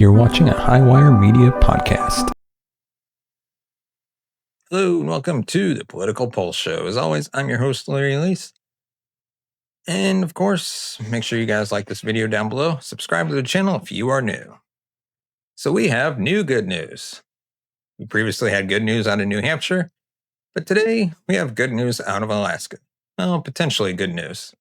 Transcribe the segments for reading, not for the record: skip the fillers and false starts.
You're watching a Highwire Media podcast. Hello and welcome to the Political Pulse Show. As always, I'm your host, Larry Elise. And of course, make sure you guys like this video down below. Subscribe to the channel if you are new. So we have new good news. We previously had good news out of New Hampshire, but today we have good news out of Alaska. Well, potentially good news.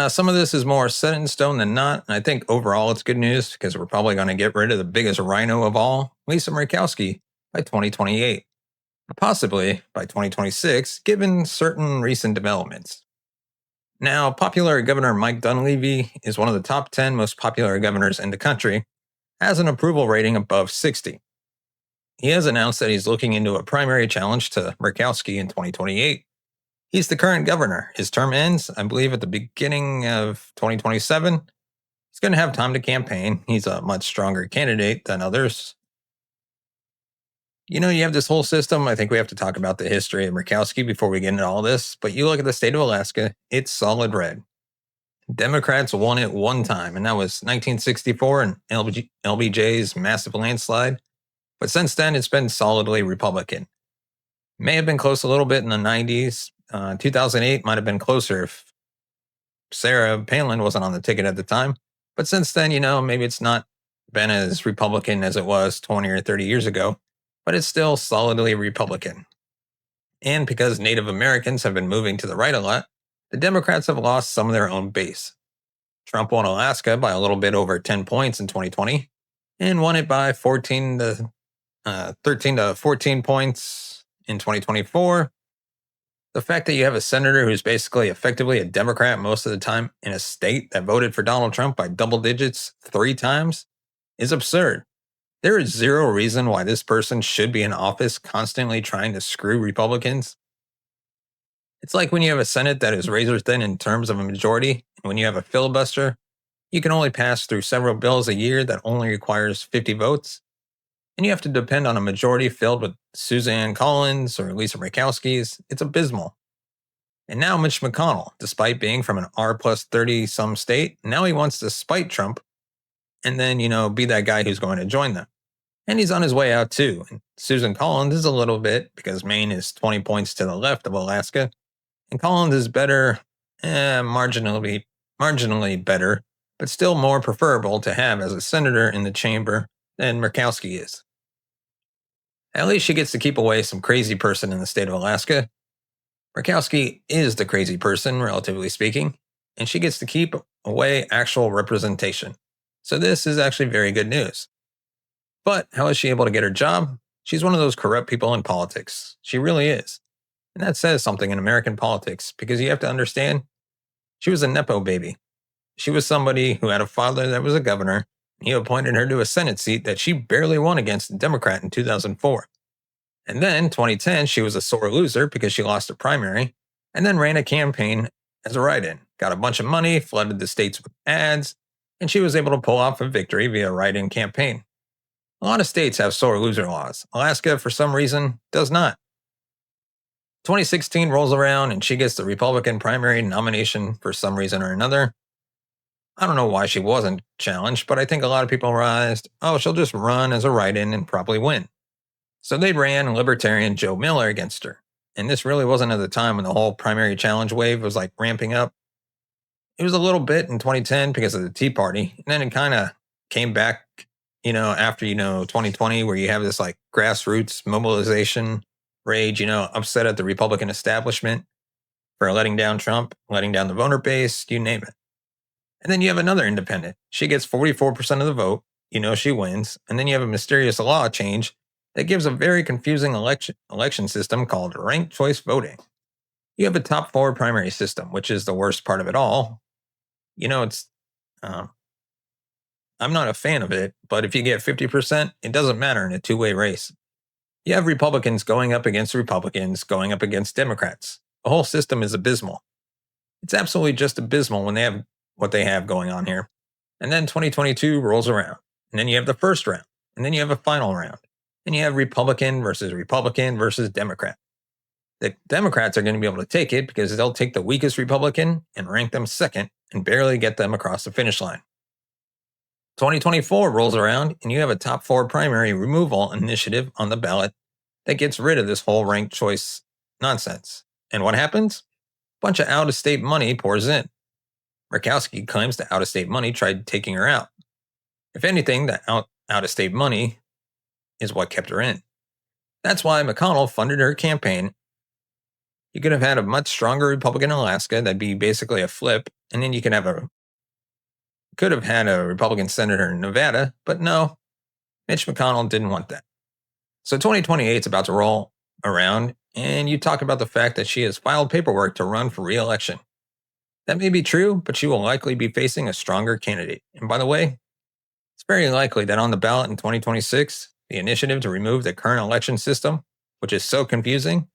Some of this is more set in stone than not, and I think overall it's good news because we're probably going to get rid of the biggest rhino of all, Lisa Murkowski, by 2028. Possibly by 2026, given certain recent developments. Now, popular Governor Mike Dunleavy is one of the top 10 most popular governors in the country, has an approval rating above 60. He has announced that he's looking into a primary challenge to Murkowski in 2028. He's the current governor. His term ends, I believe, at the beginning of 2027. He's going to have time to campaign. He's a much stronger candidate than others. You know, you have this whole system. I think we have to talk about the history of Murkowski before we get into all this. But you look at the state of Alaska, it's solid red. Democrats won it one time, and that was 1964 and LBJ's massive landslide. But since then, it's been solidly Republican. May have been close a little bit in the 90s. 2008 might have been closer if Sarah Palin wasn't on the ticket at the time. But since then, you know, maybe it's not been as Republican as it was 20 or 30 years ago. But it's still solidly Republican. And because Native Americans have been moving to the right a lot, the Democrats have lost some of their own base. Trump won Alaska by a little bit over 10 points in 2020 and won it by 13 to 14 points in 2024. The fact that you have a senator who's basically effectively a Democrat most of the time in a state that voted for Donald Trump by double digits 3 times is absurd. There is zero reason why this person should be in office constantly trying to screw Republicans. It's like when you have a Senate that is razor thin in terms of a majority, and when you have a filibuster, you can only pass through several bills a year that only requires 50 votes, and you have to depend on a majority filled with Suzanne Collins or Lisa Murkowski's. It's abysmal. And now Mitch McConnell, despite being from an R plus 30 some state, now he wants to spite Trump and then, be that guy who's going to join them. And he's on his way out too. And Susan Collins is a little bit, because Maine is 20 points to the left of Alaska. And Collins is better, marginally better, but still more preferable to have as a senator in the chamber than Murkowski is. At least she gets to keep away some crazy person in the state of Alaska. Murkowski is the crazy person, relatively speaking, and she gets to keep away actual representation. So this is actually very good news. But how is she able to get her job? She's one of those corrupt people in politics. She really is. And that says something in American politics, because you have to understand, she was a Nepo baby. She was somebody who had a father that was a governor. He appointed her to a Senate seat that she barely won against a Democrat in 2004. And then, 2010, she was a sore loser because she lost a primary, and then ran a campaign as a write-in, got a bunch of money, flooded the states with ads, and she was able to pull off a victory via a write-in campaign. A lot of states have sore loser laws. Alaska, for some reason, does not. 2016 rolls around and she gets the Republican primary nomination for some reason or another. I don't know why she wasn't challenged, but I think a lot of people realized, she'll just run as a write-in and probably win. So they ran Libertarian Joe Miller against her. And this really wasn't at the time when the whole primary challenge wave was like ramping up. It was a little bit in 2010 because of the Tea Party. And then it kind of came back after, 2020, where you have this like grassroots mobilization rage, upset at the Republican establishment for letting down Trump, letting down the voter base, you name it. And then you have another independent. She gets 44% of the vote. She wins. And then you have a mysterious law change that gives a very confusing election system called ranked choice voting. You have a top 4 primary system, which is the worst part of it all. I'm not a fan of it, but if you get 50%, it doesn't matter in a two-way race. You have Republicans going up against Republicans, going up against Democrats. The whole system is abysmal. It's absolutely just abysmal when they have what they have going on here. And then 2022 rolls around, and then you have the first round, and then you have a final round, and you have Republican versus Democrat. The Democrats are going to be able to take it because they'll take the weakest Republican and rank them second and barely get them across the finish line. 2024 rolls around and you have a top 4 primary removal initiative on the ballot that gets rid of this whole ranked choice nonsense. And what happens? A bunch of out-of-state money pours in. Murkowski claims the out-of-state money tried taking her out. If anything, the out-of-state money is what kept her in. That's why McConnell funded her campaign. You could have had a much stronger Republican in Alaska. That'd be basically a flip. And then you could have had a Republican senator in Nevada, but no, Mitch McConnell didn't want that. So 2028 is about to roll around, and you talk about the fact that she has filed paperwork to run for re-election. That may be true, but she will likely be facing a stronger candidate. And by the way, it's very likely that on the ballot in 2026, the initiative to remove the current election system, which is so confusing.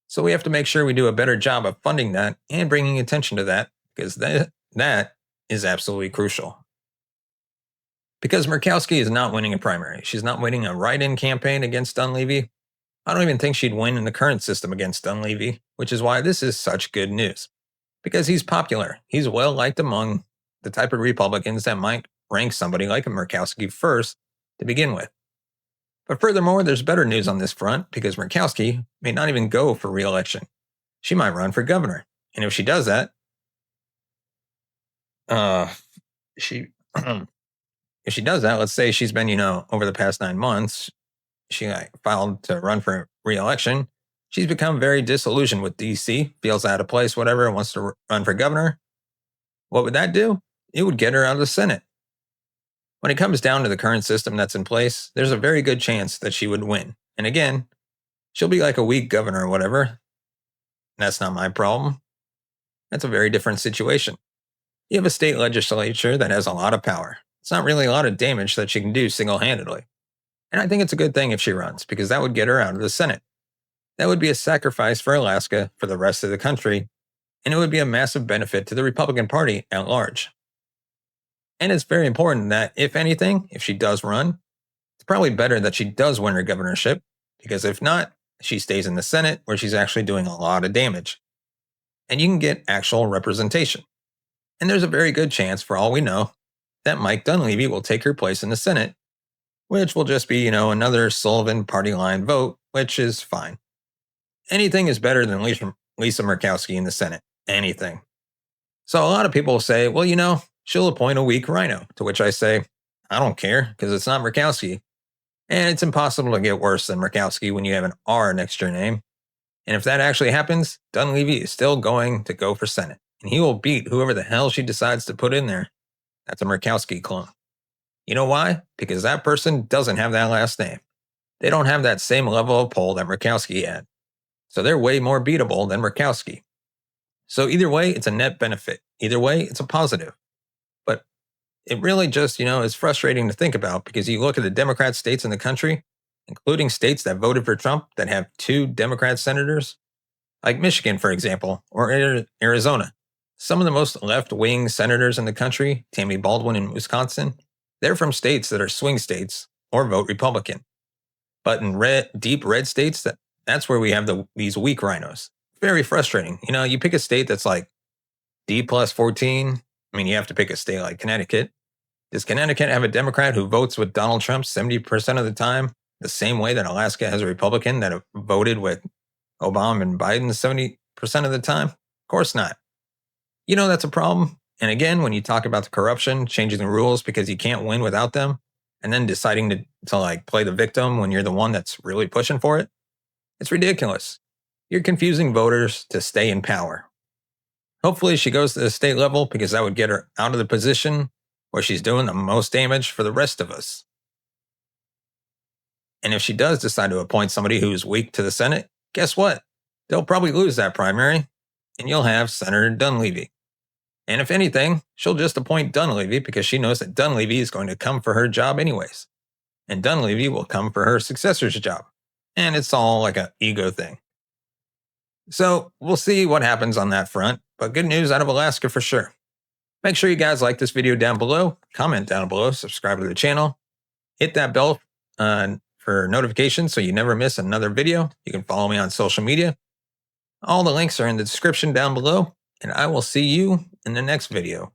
So we have to make sure we do a better job of funding that and bringing attention to that, because that is absolutely crucial. Because Murkowski is not winning a primary. She's not winning a write-in campaign against Dunleavy. I don't even think she'd win in the current system against Dunleavy, which is why this is such good news. Because he's popular. He's well-liked among the type of Republicans that might rank somebody like a Murkowski first to begin with. But furthermore, there's better news on this front because Murkowski may not even go for re-election. She might run for governor. And if she does that, if she does that, let's say she's been, over the past 9 months, she filed to run for re-election. She's become very disillusioned with DC, feels out of place, whatever, wants to run for governor. What would that do? It would get her out of the Senate. When it comes down to the current system that's in place, there's a very good chance that she would win. And again, she'll be like a weak governor or whatever. That's not my problem. That's a very different situation. You have a state legislature that has a lot of power. It's not really a lot of damage that she can do single-handedly. And I think it's a good thing if she runs, because that would get her out of the Senate. That would be a sacrifice for Alaska, for the rest of the country, and it would be a massive benefit to the Republican Party at large. And it's very important that, if anything, if she does run, it's probably better that she does win her governorship, because if not, she stays in the Senate, where she's actually doing a lot of damage. And you can get actual representation. And there's a very good chance, for all we know, that Mike Dunleavy will take her place in the Senate, which will just be, another Sullivan party line vote, which is fine. Anything is better than Lisa Murkowski in the Senate. Anything. So a lot of people say, well, she'll appoint a weak rhino, to which I say, I don't care, because it's not Murkowski. And it's impossible to get worse than Murkowski when you have an R next to your name. And if that actually happens, Dunleavy is still going to go for Senate. And he will beat whoever the hell she decides to put in there. That's a Murkowski clone. You know why? Because that person doesn't have that last name. They don't have that same level of poll that Murkowski had. So they're way more beatable than Murkowski. So either way, it's a net benefit. Either way, it's a positive. But it really just, is frustrating to think about, because you look at the Democrat states in the country, including states that voted for Trump that have 2 Democrat senators, like Michigan, for example, or Arizona. Some of the most left-wing senators in the country, Tammy Baldwin in Wisconsin, they're from states that are swing states or vote Republican. But in deep red states, that's where we have these weak rhinos. Very frustrating. You pick a state that's like D plus 14. I mean, you have to pick a state like Connecticut. Does Connecticut have a Democrat who votes with Donald Trump 70% of the time, the same way that Alaska has a Republican that voted with Obama and Biden 70% of the time? Of course not. That's a problem. And again, when you talk about the corruption, changing the rules because you can't win without them, and then deciding to play the victim when you're the one that's really pushing for it, it's ridiculous. You're confusing voters to stay in power. Hopefully she goes to the state level, because that would get her out of the position where she's doing the most damage for the rest of us. And if she does decide to appoint somebody who's weak to the Senate, guess what? They'll probably lose that primary, and you'll have Senator Dunleavy. And if anything, she'll just appoint Dunleavy because she knows that Dunleavy is going to come for her job anyways. And Dunleavy will come for her successor's job. And it's all like an ego thing. So we'll see what happens on that front, but good news out of Alaska for sure. Make sure you guys like this video down below, comment down below, subscribe to the channel, hit that bell for notifications so you never miss another video. You can follow me on social media. All the links are in the description down below, and I will see you in the next video.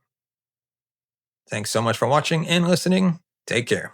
Thanks so much for watching and listening. Take care.